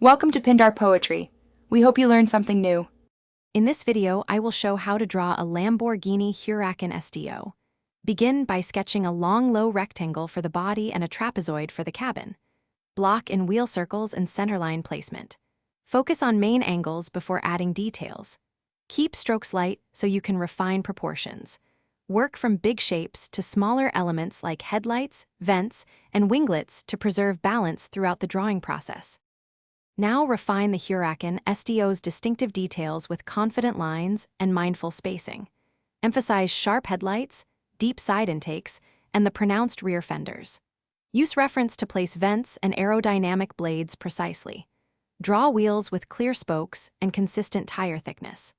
Welcome to Pindar Poetry. We hope you learned something new. In this video, I will show how to draw a Lamborghini Huracan STO. Begin by sketching a long, low rectangle for the body and a trapezoid for the cabin. Block in wheel circles and centerline placement. Focus on main angles before adding details. Keep strokes light so you can refine proportions. Work from big shapes to smaller elements like headlights, vents, and winglets to preserve balance throughout the drawing process. Now refine the Huracan STO's distinctive details with confident lines and mindful spacing. Emphasize sharp headlights, deep side intakes, and the pronounced rear fenders. Use reference to place vents and aerodynamic blades precisely. Draw wheels with clear spokes and consistent tire thickness.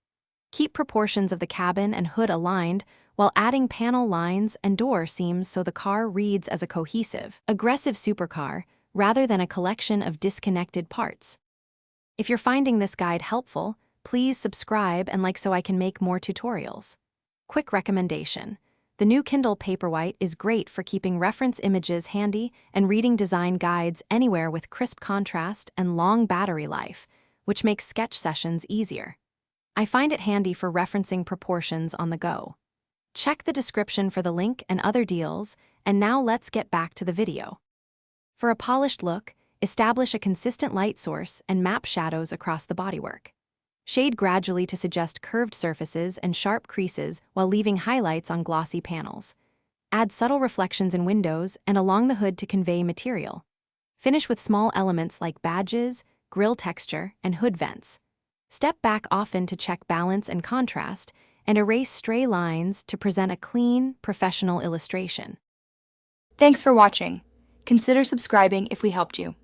Keep proportions of the cabin and hood aligned while adding panel lines and door seams so the car reads as a cohesive, aggressive supercar rather than a collection of disconnected parts. If you're finding this guide helpful, please subscribe and like so I can make more tutorials. Quick recommendation: the new Kindle Paperwhite is great for keeping reference images handy and reading design guides anywhere with crisp contrast and long battery life, which makes sketch sessions easier. I find it handy for referencing proportions on the go. Check the description for the link and other deals, and now let's get back to the video. For a polished look, establish a consistent light source and map shadows across the bodywork. Shade gradually to suggest curved surfaces and sharp creases while leaving highlights on glossy panels. Add subtle reflections in windows and along the hood to convey material. Finish with small elements like badges, grille texture, and hood vents. Step back often to check balance and contrast, and erase stray lines to present a clean, professional illustration. Thanks for watching. Consider subscribing if we helped you.